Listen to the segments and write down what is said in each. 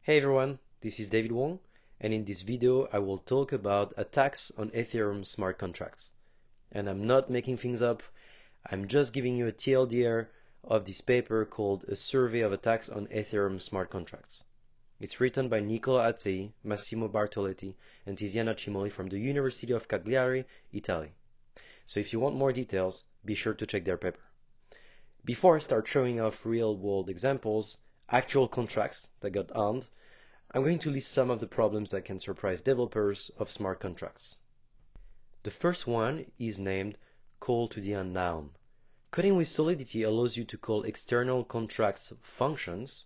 Hey everyone, this is David Wong, and in this video I will talk about attacks on Ethereum smart contracts. And I'm not making things up, I'm just giving you a TLDR of this paper called A Survey of Attacks on Ethereum Smart Contracts. It's written by Nicola Azzei, Massimo Bartoletti, and Tiziana Cimoli from the University of Cagliari, Italy. So if you want more details, be sure to check their paper. Before I start showing off real-world examples, actual contracts that got harmed, I'm going to list some of the problems that can surprise developers of smart contracts. The first one is named call to the unknown. Coding with Solidity allows you to call external contracts functions,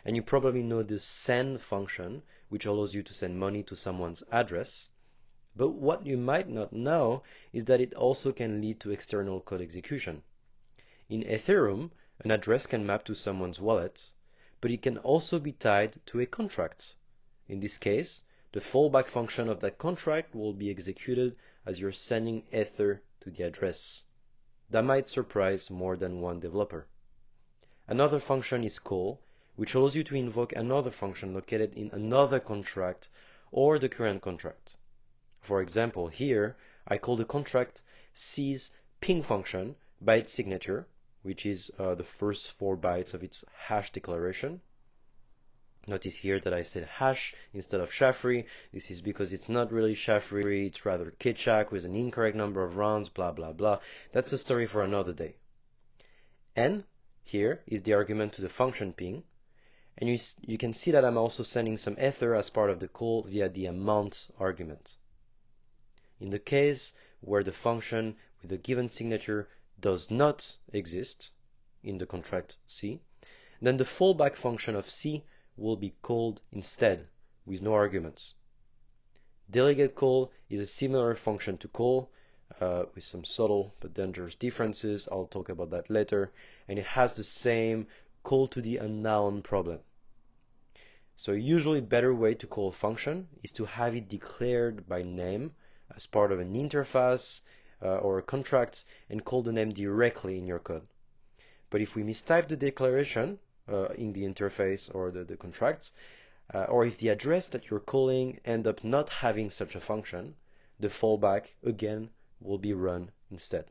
and you probably know the send function, which allows you to send money to someone's address. But what you might not know is that it also can lead to external code execution. In Ethereum, an address can map to someone's wallet, but it can also be tied to a contract. In this case, the fallback function of that contract will be executed as you're sending Ether to the address. That might surprise more than one developer. Another function is call, which allows you to invoke another function located in another contract or the current contract. For example, here I call the contract C's ping function by its signature, which is the first 4 bytes of its hash declaration. Notice here that I said hash instead of Shafri. This is because it's not really Shafri, it's rather Kitschak with an incorrect number of rounds, blah blah blah. That's a story for another day. N here is the argument to the function ping, and you can see that I'm also sending some Ether as part of the call via the amount argument. In the case where the function with a given signature does not exist in the contract C, then the fallback function of C will be called instead with no arguments. Delegate call is a similar function to call with some subtle but dangerous differences. I'll talk about that later. And it has the same call to the unknown problem. So usually a better way to call a function is to have it declared by name as part of an interface or a contract and call the name directly in your code. But if we mistype the declaration in the interface or the contract, or if the address that you're calling end up not having such a function, the fallback again will be run instead.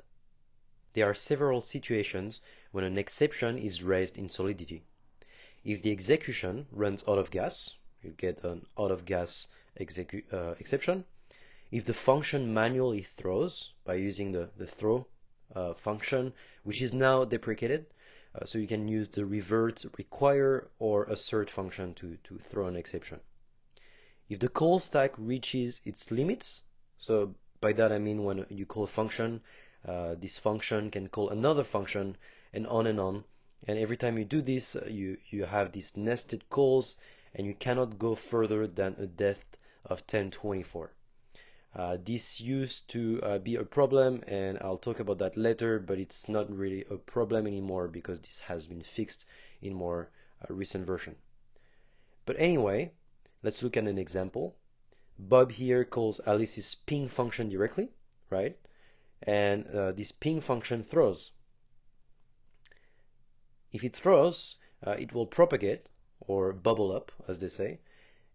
There are several situations when an exception is raised in Solidity. If the execution runs out of gas, you get an out of gas exception. If the function manually throws by using the throw function, which is now deprecated, so you can use the revert, require, or assert function to throw an exception. If the call stack reaches its limits, so by that I mean when you call a function, this function can call another function and on, and every time you do this, you have these nested calls, and you cannot go further than a depth of 1024. This used to be a problem, and I'll talk about that later, but it's not really a problem anymore because this has been fixed in more recent version. But anyway, let's look at an example. Bob here calls Alice's ping function directly, right? And this ping function throws. If it throws, it will propagate or bubble up, as they say,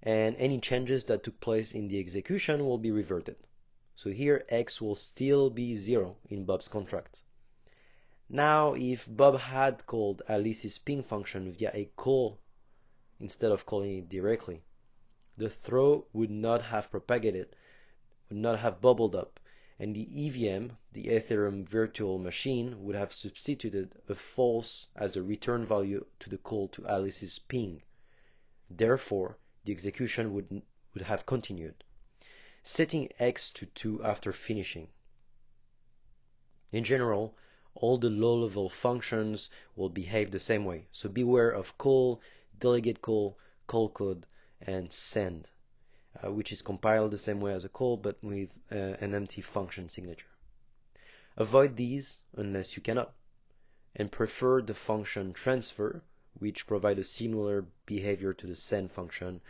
and any changes that took place in the execution will be reverted. So here X will still be 0 in Bob's contract. Now if Bob had called Alice's ping function via a call instead of calling it directly, the throw would not have propagated, would not have bubbled up, and the EVM, the Ethereum virtual machine, would have substituted a false as a return value to the call to Alice's ping. Therefore, the execution would have continued, setting X to 2 after finishing. In general, all the low-level functions will behave the same way, so beware of call, delegate call, call code, and send, which is compiled the same way as a call but with an empty function signature. Avoid these unless you cannot, and prefer the function transfer, which provide a similar behavior to the send function,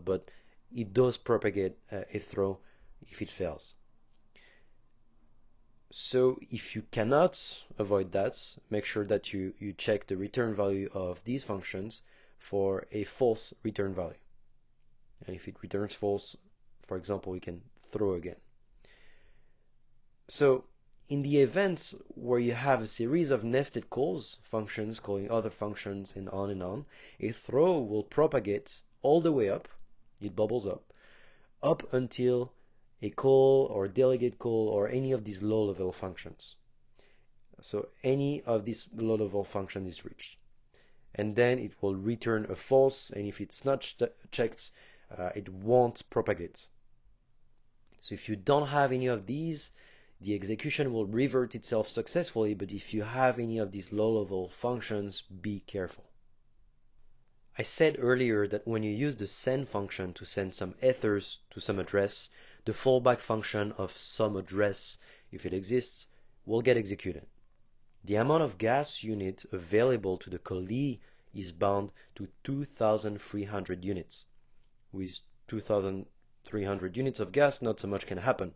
but it does propagate a throw if it fails. So if you cannot avoid that, make sure that you check the return value of these functions for a false return value. And if it returns false, for example, we can throw again. So in the event where you have a series of nested calls, functions calling other functions and on, a throw will propagate all the way up, it bubbles up until a call or delegate call or any of these low-level functions. So any of these low-level function is reached. And then it will return a false, and if it's not checked, it won't propagate. So if you don't have any of these, the execution will revert itself successfully, but if you have any of these low-level functions, be careful. I said earlier that when you use the send function to send some ethers to some address, the fallback function of some address, if it exists, will get executed. The amount of gas unit available to the callee is bound to 2,300 units. With 2,300 units of gas, not so much can happen.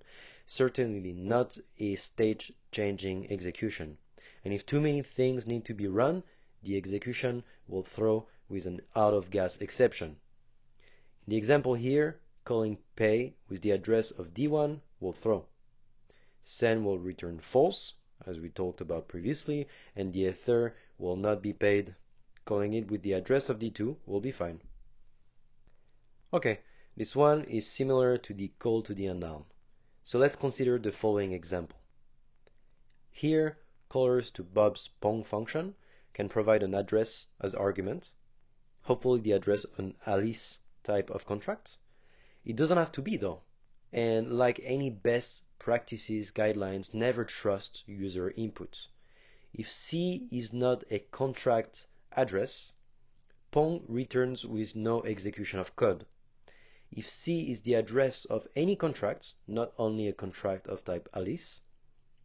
Certainly not a state-changing execution. And if too many things need to be run, the execution will throw with an out-of-gas exception. In the example here, calling pay with the address of D1 will throw. Send will return false, as we talked about previously, and the ether will not be paid. Calling it with the address of D2 will be fine. Okay, this one is similar to the call to the unknown. So let's consider the following example. Here, callers to Bob's Pong function can provide an address as argument, hopefully the address of an Alice type of contract. It doesn't have to be though. And like any best practices guidelines, never trust user input. If C is not a contract address, Pong returns with no execution of code. If C is the address of any contract, not only a contract of type Alice,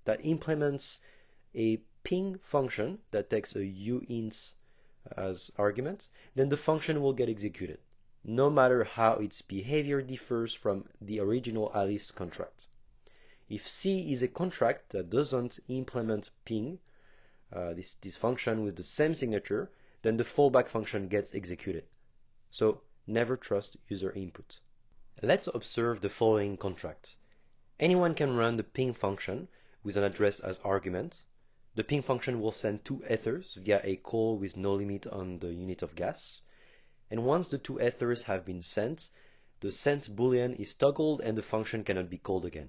that implements a ping function that takes a uint as argument, then the function will get executed, no matter how its behavior differs from the original Alice contract. If C is a contract that doesn't implement ping, this function with the same signature, then the fallback function gets executed. So never trust user input. Let's observe the following contract. Anyone can run the ping function with an address as argument. The ping function will send 2 ethers via a call with no limit on the unit of gas. And once the 2 ethers have been sent, the sent boolean is toggled and the function cannot be called again.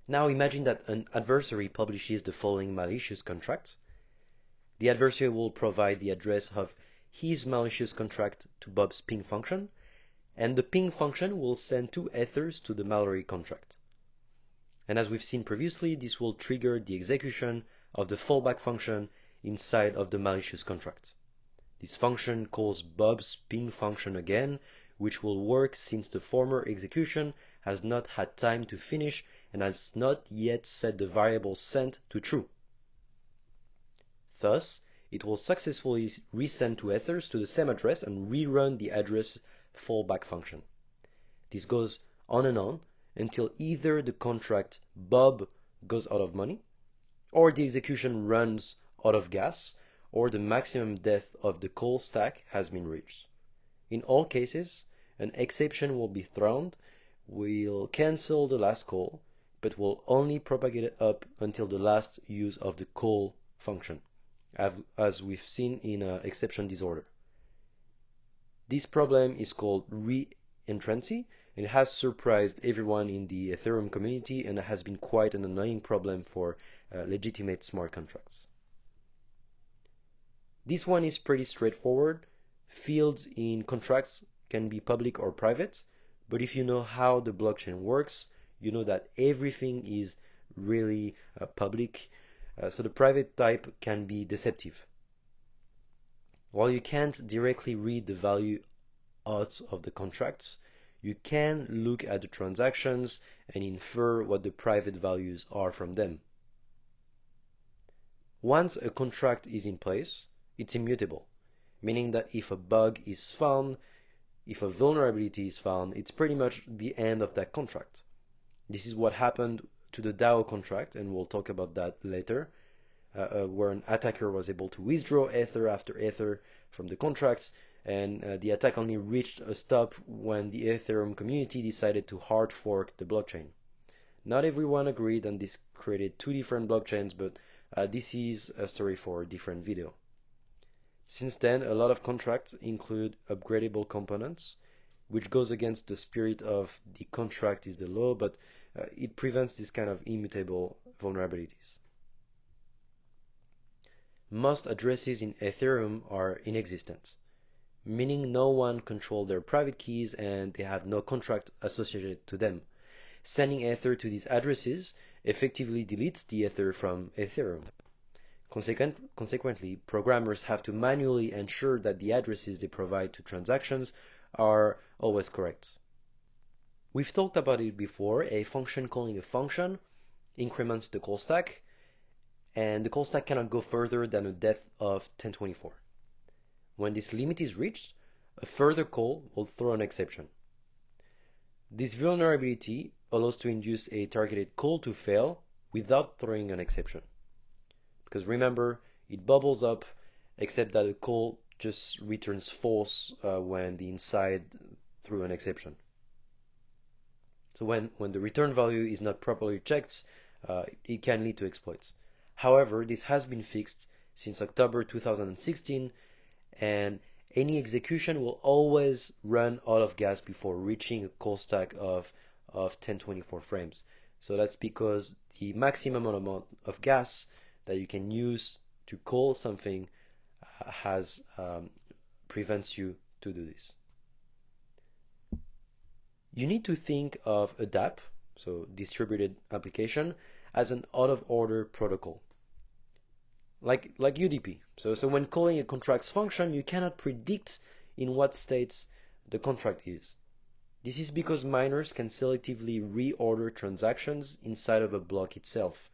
Now imagine that an adversary publishes the following malicious contract. The adversary will provide the address of his malicious contract to Bob's ping function, and the ping function will send 2 ethers to the malware contract. And as we've seen previously, this will trigger the execution of the fallback function inside of the malicious contract. This function calls Bob's ping function again, which will work since the former execution has not had time to finish and has not yet set the variable sent to true. Thus, it will successfully resend 2 ethers to the same address and rerun the address fallback function. This goes on and on until either the contract Bob goes out of money, or the execution runs out of gas, or the maximum depth of the call stack has been reached. In all cases, an exception will be thrown, will cancel the last call, but will only propagate it up until the last use of the call function, as we've seen in exception disorder. This problem is called re-entrancy, and it has surprised everyone in the Ethereum community and has been quite an annoying problem for legitimate smart contracts. This one is pretty straightforward. Fields in contracts can be public or private, but if you know how the blockchain works, you know that everything is really public, so the private type can be deceptive. While you can't directly read the value out of the contracts, you can look at the transactions and infer what the private values are from them. Once a contract is in place, it's immutable, meaning that if a bug is found, if a vulnerability is found, it's pretty much the end of that contract. This is what happened to the DAO contract, and we'll talk about that later, where an attacker was able to withdraw ether after ether from the contracts, and the attack only reached a stop when the Ethereum community decided to hard fork the blockchain. Not everyone agreed, and this created two different blockchains, but this is a story for a different video. Since then, a lot of contracts include upgradable components, which goes against the spirit of the contract is the law, but it prevents this kind of immutable vulnerabilities. Most addresses in Ethereum are inexistent, meaning no one controls their private keys and they have no contract associated to them. Sending Ether to these addresses effectively deletes the Ether from Ethereum. Consequently, programmers have to manually ensure that the addresses they provide to transactions are always correct. We've talked about it before. A function calling a function increments the call stack, and the call stack cannot go further than a depth of 1024. When this limit is reached, a further call will throw an exception. This vulnerability allows to induce a targeted call to fail without throwing an exception. Because remember, it bubbles up, except that the call just returns false when the inside threw an exception. So when the return value is not properly checked, it can lead to exploits. However, this has been fixed since October 2016, and any execution will always run out of gas before reaching a call stack of 1024 frames. So that's because the maximum amount of gas that you can use to call something prevents you to do this. You need to think of a DApp, so distributed application, as an out-of-order protocol, like UDP. So when calling a contract's function, you cannot predict in what states the contract is. This is because miners can selectively reorder transactions inside of a block itself,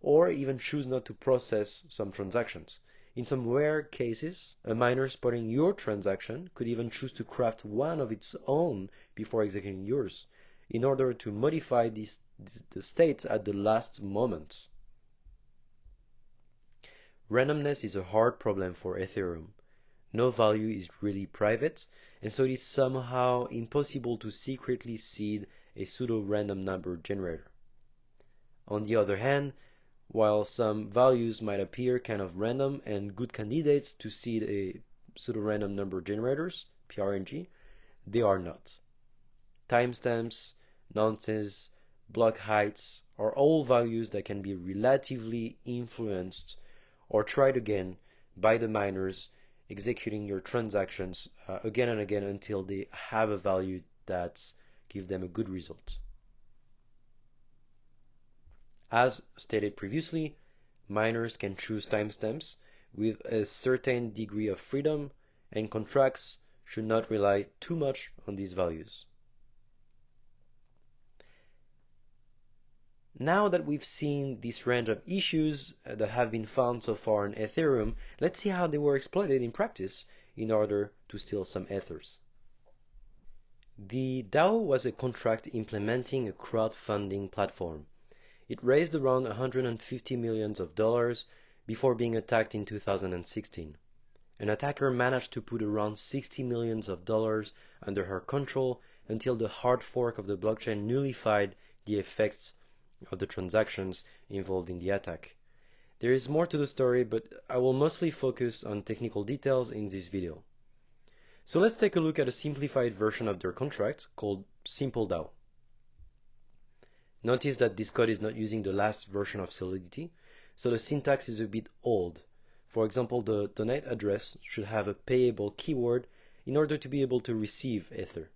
or even choose not to process some transactions. In some rare cases, a miner spotting your transaction could even choose to craft one of its own before executing yours, in order to modify the state at the last moment. Randomness is a hard problem for Ethereum. No value is really private, and so it is somehow impossible to secretly seed a pseudo-random number generator. On the other hand, while some values might appear kind of random and good candidates to seed a pseudo-random number generators, PRNG, they are not. Timestamps, nonces, block heights are all values that can be relatively influenced or tried again by the miners executing your transactions again and again until they have a value that gives them a good result. As stated previously, miners can choose timestamps with a certain degree of freedom, and contracts should not rely too much on these values. Now that we've seen this range of issues that have been found so far in Ethereum, let's see how they were exploited in practice in order to steal some ethers. The DAO was a contract implementing a crowdfunding platform. It raised around $150 million before being attacked in 2016. An attacker managed to put around $60 million under her control until the hard fork of the blockchain nullified the effects of the transactions involved in the attack. There is more to the story, but I will mostly focus on technical details in this video. So let's take a look at a simplified version of their contract called Simple DAO. Notice that this code is not using the last version of Solidity, so the syntax is a bit old. For example, the donate address should have a payable keyword in order to be able to receive Ether.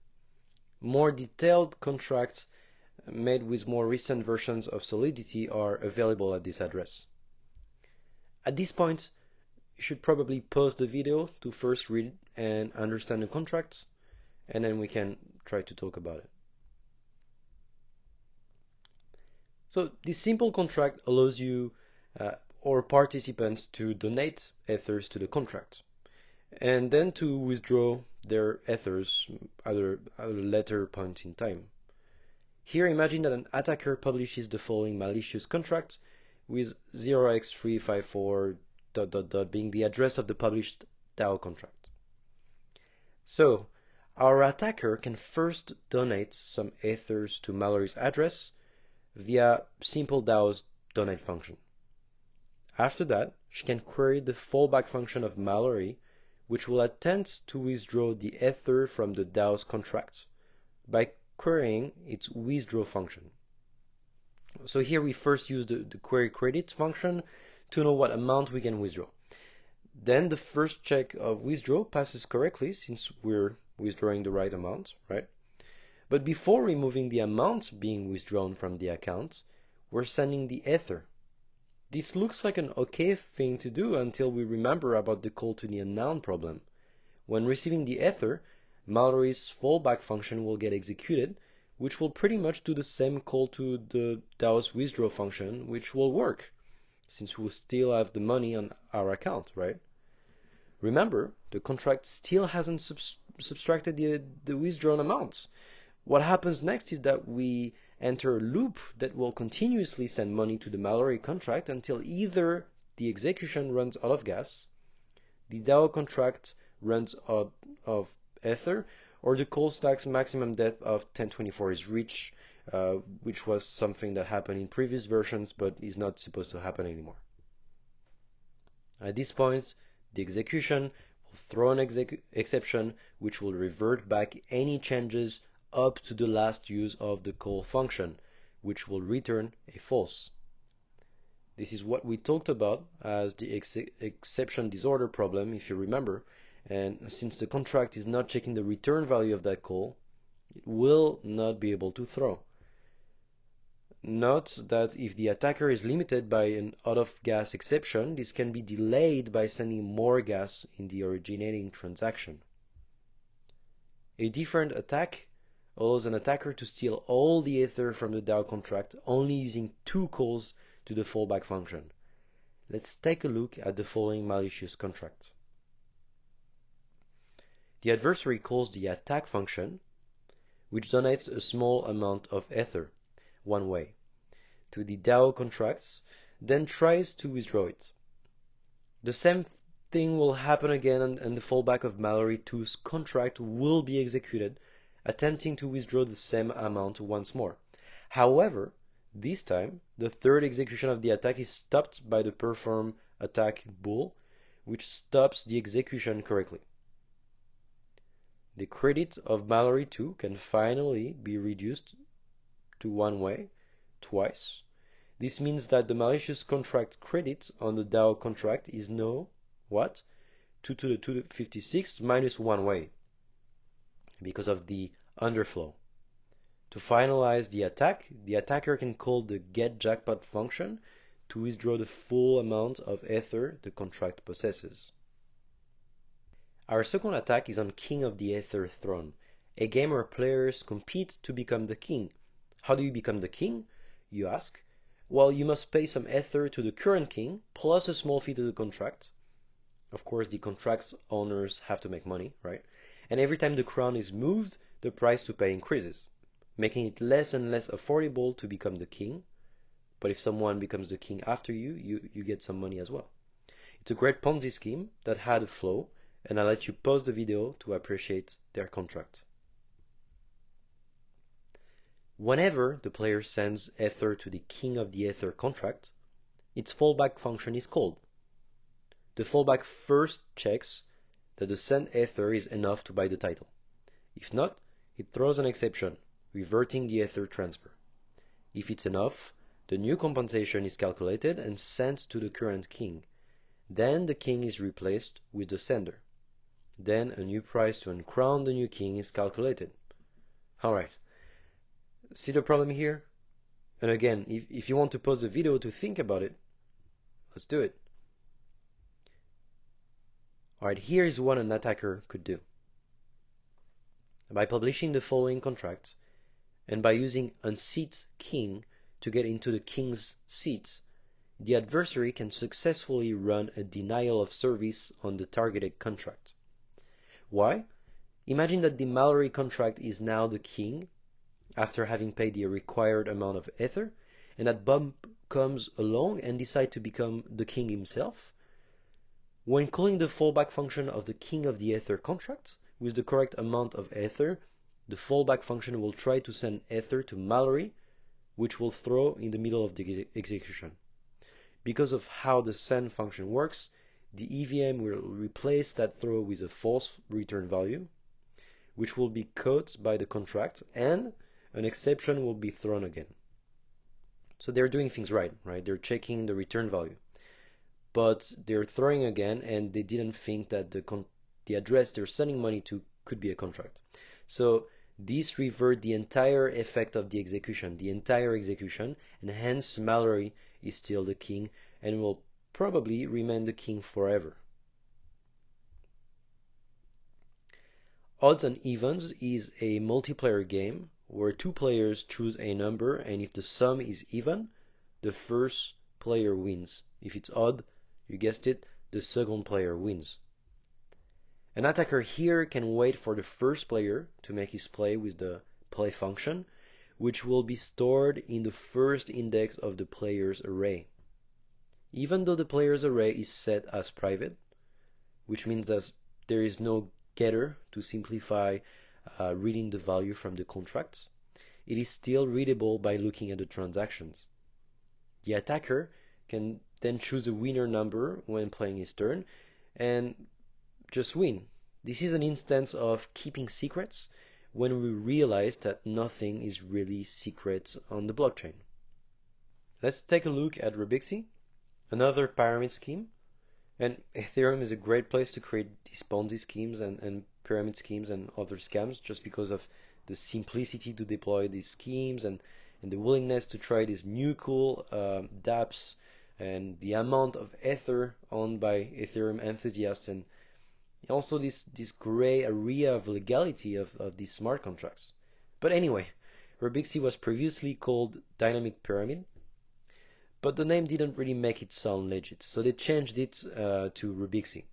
More detailed contracts made with more recent versions of Solidity are available at this address. At this point, you should probably pause the video to first read and understand the contract, and then we can try to talk about it. So this simple contract allows you or participants to donate ethers to the contract, and then to withdraw their ethers at a later point in time. Here, imagine that an attacker publishes the following malicious contract with 0x354 ... being the address of the published DAO contract. So our attacker can first donate some ethers to Mallory's address via simple DAO's donate function. After that, she can query the fallback function of Mallory, which will attempt to withdraw the ether from the DAO's contract by querying its withdraw function. So here we first use the query credit function to know what amount we can withdraw. Then the first check of withdraw passes correctly since we're withdrawing the right amount, right? But before removing the amount being withdrawn from the account, we're sending the ether. This looks like an okay thing to do until we remember about the call to the unknown problem. When receiving the ether, Mallory's fallback function will get executed, which will pretty much do the same call to the DAO's withdraw function, which will work, since we still have the money on our account, right? Remember, the contract still hasn't subtracted the withdrawn amount. What happens next is that we enter a loop that will continuously send money to the Mallory contract until either the execution runs out of gas, the DAO contract runs out of ether, or the call stack's maximum depth of 1024 is reached, which was something that happened in previous versions but is not supposed to happen anymore. At this point, the execution will throw an exception which will revert back any changes up to the last use of the call function, which will return a false. This is what we talked about as the exception disorder problem, if you remember, and since the contract is not checking the return value of that call, it will not be able to throw. Note that if the attacker is limited by an out-of-gas exception, this can be delayed by sending more gas in the originating transaction. A different attack allows an attacker to steal all the ether from the DAO contract only using 2 calls to the fallback function. Let's take a look at the following malicious contract. The adversary calls the attack function, which donates a small amount of ether, one way, to the DAO contracts, then tries to withdraw it. The same thing will happen again, and the fallback of Mallory 2's contract will be executed, attempting to withdraw the same amount once more. However, this time, the third execution of the attack is stopped by the perform attack bool, which stops the execution correctly. The credit of Mallory 2 can finally be reduced to one way, twice. This means that the malicious contract credit on the DAO contract is now, what? 2 to the 256 minus one way, because of the underflow. To finalize the attack, the attacker can call the getJackpot function to withdraw the full amount of ether the contract possesses. Our second attack is on King of the Ether Throne, a game where players compete to become the king. How do you become the king, you ask? Well, you must pay some ether to the current king, plus a small fee to the contract. Of course, the contract's owners have to make money, right? And every time the crown is moved, the price to pay increases, making it less and less affordable to become the king. But if someone becomes the king after you get some money as well. It's a great Ponzi scheme that had a flow, and I'll let you pause the video to appreciate their contract. Whenever the player sends ether to the King of the Ether contract, its fallback function is called. The fallback first checks that the sent ether is enough to buy the title. If not, it throws an exception, reverting the ether transfer. If it's enough, the new compensation is calculated and sent to the current king. Then the king is replaced with the sender. Then a new price to uncrown the new king is calculated. Alright, see the problem here? And again, if you want to pause the video to think about it, let's do it. Alright, here is what an attacker could do. By publishing the following contract, and by using unseat king to get into the king's seat, the adversary can successfully run a denial of service on the targeted contract. Why? Imagine that the Mallory contract is now the king after having paid the required amount of ether, and that Bob comes along and decides to become the king himself. When calling the fallback function of the King of the Ether contract, with the correct amount of Ether, the fallback function will try to send Ether to Mallory, which will throw in the middle of the execution. Because of how the send function works, the EVM will replace that throw with a false return value, which will be caught by the contract, and an exception will be thrown again. So they're doing things right? They're checking the return value. But they're throwing again, and they didn't think that the address they're sending money to could be a contract. So this revert the entire effect of the execution, and hence Mallory is still the king and will probably remain the king forever. Odds and Evens is a multiplayer game where two players choose a number, and if the sum is even, the first player wins. If it's odd, you guessed it, the second player wins. An attacker here can wait for the first player to make his play with the play function, which will be stored in the first index of the player's array. Even though the player's array is set as private, which means that there is no getter to simplify reading the value from the contracts, it is still readable by looking at the transactions. The attacker can then choose a winner number when playing his turn and just win. This is an instance of keeping secrets when we realize that nothing is really secret on the blockchain. Let's take a look at Rubixi, another pyramid scheme. And Ethereum is a great place to create these Ponzi schemes and pyramid schemes and other scams, just because of the simplicity to deploy these schemes and the willingness to try these new cool dApps, and the amount of Ether owned by Ethereum enthusiasts, and also this gray area of legality of these smart contracts. But anyway, Rubixi was previously called Dynamic Pyramid, but the name didn't really make it sound legit, so they changed it to Rubixi.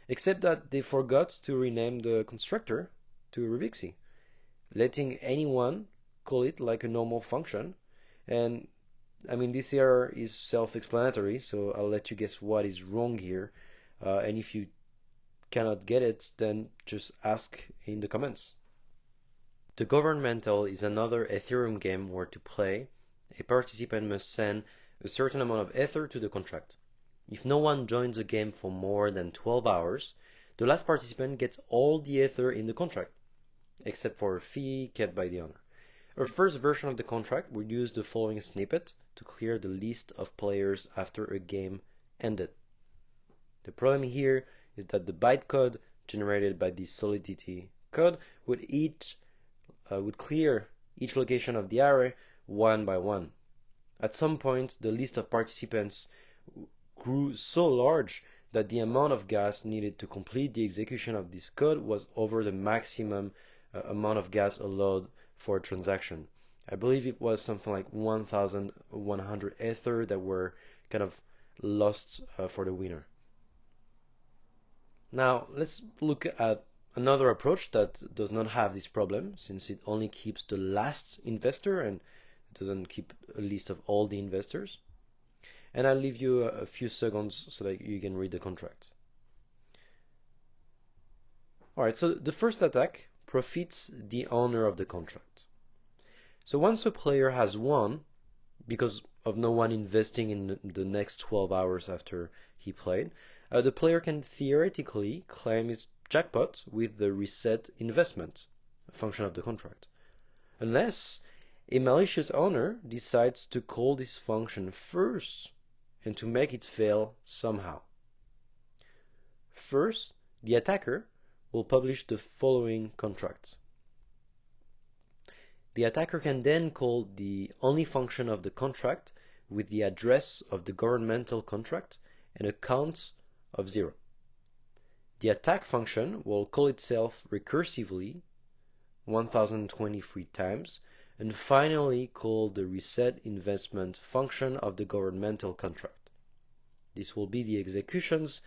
Except that they forgot to rename the constructor to Rubixi, letting anyone call it like a normal function. And I mean, this error is self-explanatory, so I'll let you guess what is wrong here. And if you cannot get it, then just ask in the comments. The Governmental is another Ethereum game where to play, a participant must send a certain amount of Ether to the contract. If no one joins the game for more than 12 hours, the last participant gets all the Ether in the contract, except for a fee kept by the owner. Our first version of the contract would use the following snippet to clear the list of players after a game ended. The problem here is that the bytecode generated by this Solidity code would clear each location of the array one by one. At some point, the list of participants grew so large that the amount of gas needed to complete the execution of this code was over the maximum amount of gas allowed for a transaction. I believe it was something like 1,100 Ether that were kind of lost for the winner. Now, let's look at another approach that does not have this problem, since it only keeps the last investor and doesn't keep a list of all the investors. And I'll leave you a few seconds so that you can read the contract. Alright, so the first attack profits the owner of the contract. So once a player has won, because of no one investing in the next 12 hours after he played, the player can theoretically claim his jackpot with the reset investment function of the contract. Unless a malicious owner decides to call this function first and to make it fail somehow. First, the attacker will publish the following contract. The attacker can then call the only function of the contract with the address of the governmental contract and a count of 0. The attack function will call itself recursively 1023 times, and finally call the reset investment function of the governmental contract. This will be the execution's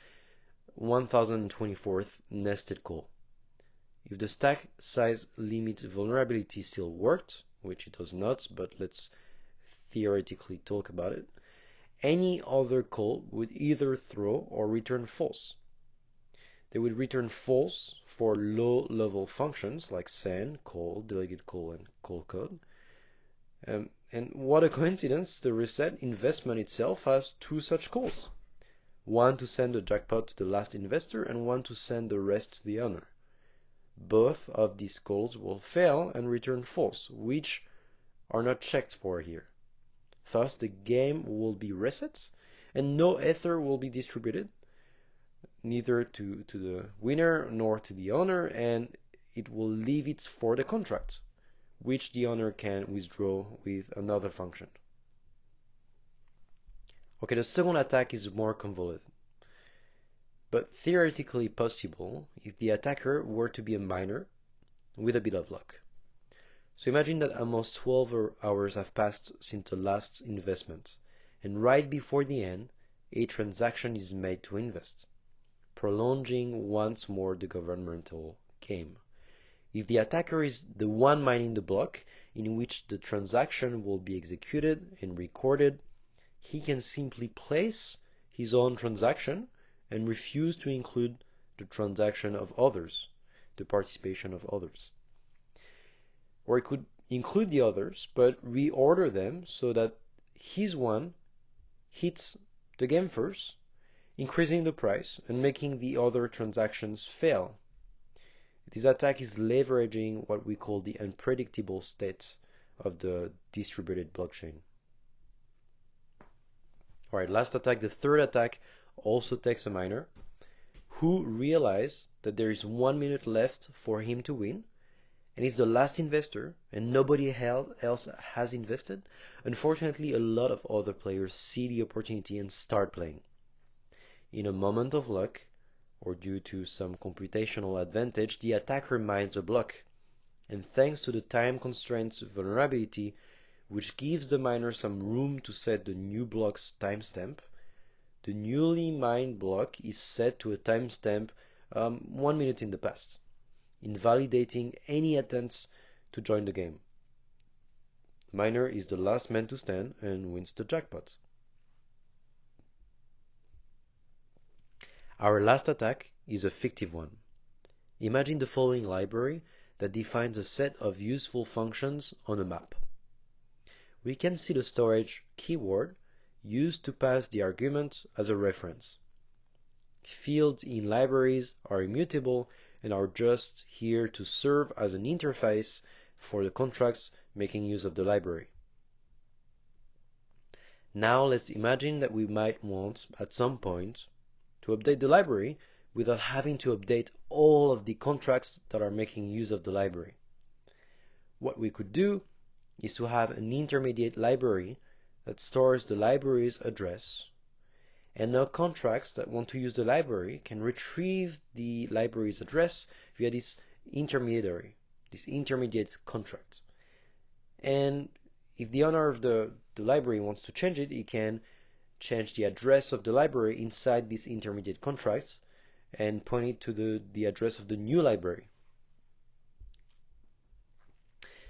1024th nested call. If the stack size limit vulnerability still worked, which it does not, but let's theoretically talk about it, any other call would either throw or return false. They would return false for low-level functions like send, call, delegate call, and call code. And what a coincidence, the reset investment itself has two such calls. One to send the jackpot to the last investor and one to send the rest to the owner. Both of these calls will fail and return false, which are not checked for here. Thus, the game will be reset and no Ether will be distributed, neither to the winner nor to the owner, and it will leave it for the contract, which the owner can withdraw with another function. Okay, the second attack is more convoluted, but theoretically possible if the attacker were to be a miner with a bit of luck. So imagine that almost 12 hours have passed since the last investment, and right before the end, a transaction is made to invest, prolonging once more the governmental game. If the attacker is the one mining the block in which the transaction will be executed and recorded, he can simply place his own transaction and refuse to include the transaction of others, the participation of others. Or he could include the others, but reorder them so that his one hits the game first, increasing the price and making the other transactions fail. This attack is leveraging what we call the unpredictable state of the distributed blockchain. Alright, last attack, the third attack, also takes a miner who realizes that there is 1 minute left for him to win, and is the last investor and nobody else has invested. Unfortunately, a lot of other players see the opportunity and start playing. In a moment of luck, or due to some computational advantage, the attacker mines a block, and thanks to the time constraints vulnerability, which gives the miner some room to set the new block's timestamp, the newly mined block is set to a timestamp 1 minute in the past, invalidating any attempts to join the game. The miner is the last man to stand and wins the jackpot. Our last attack is a fictive one. Imagine the following library that defines a set of useful functions on a map. We can see the storage keyword used to pass the argument as a reference. Fields in libraries are immutable and are just here to serve as an interface for the contracts making use of the library. Now let's imagine that we might want at some point to update the library without having to update all of the contracts that are making use of the library. What we could do is to have an intermediate library that stores the library's address, and now contracts that want to use the library can retrieve the library's address via this intermediary, this intermediate contract. And if the owner of the library wants to change it, he can change the address of the library inside this intermediate contract and point it to the address of the new library.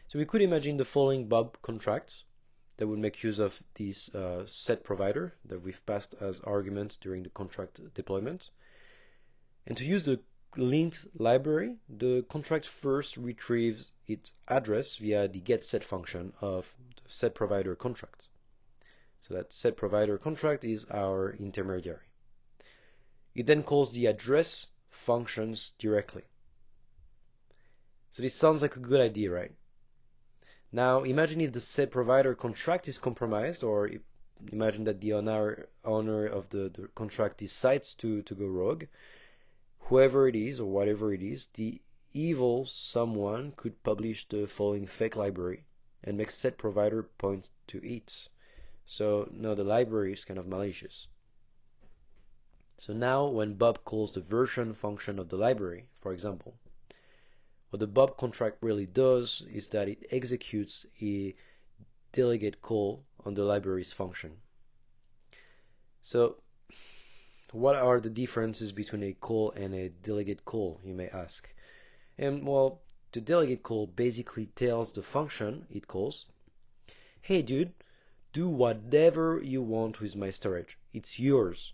So we could imagine the following Bob contract that would make use of this set provider that we've passed as argument during the contract deployment. And to use the linked library, the contract first retrieves its address via the getSet function of the set provider contract. So that set provider contract is our intermediary. It then calls the address functions directly. So this sounds like a good idea, right? Now imagine if the set provider contract is compromised, or imagine that the owner of the contract decides to go rogue. Whoever it is or whatever it is, the evil someone could publish the following fake library and make set provider point to it. So now the library is kind of malicious. So now when Bob calls the version function of the library, for example, what the Bob contract really does is that it executes a delegate call on the library's function. So what are the differences between a call and a delegate call, you may ask? And well, the delegate call basically tells the function it calls, hey dude, do whatever you want with my storage. It's yours.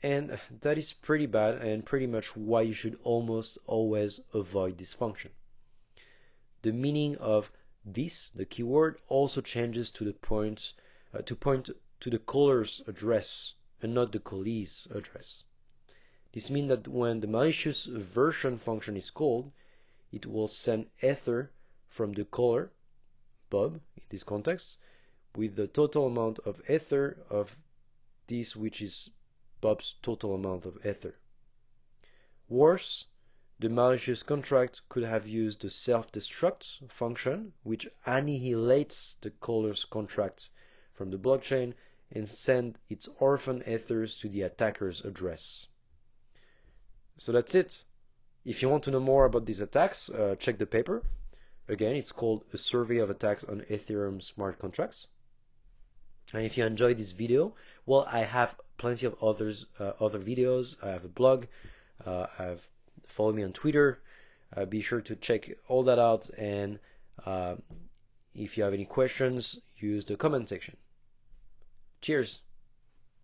And that is pretty bad and pretty much why you should almost always avoid this function. The meaning of this, the keyword, also changes to the point to the caller's address and not the callee's address. This means that when the malicious version function is called, it will send Ether from the caller, Bob in this context, with the total amount of Ether of this, which is Bob's total amount of Ether. Worse, the malicious contract could have used the self-destruct function, which annihilates the caller's contract from the blockchain and send its orphan ethers to the attacker's address. So that's it. If you want to know more about these attacks, check the paper. Again, it's called A Survey of Attacks on Ethereum Smart Contracts. And if you enjoyed this video, well, I have plenty of other videos. I have a blog. Follow me on Twitter. Be sure to check all that out. And if you have any questions, use the comment section. Cheers.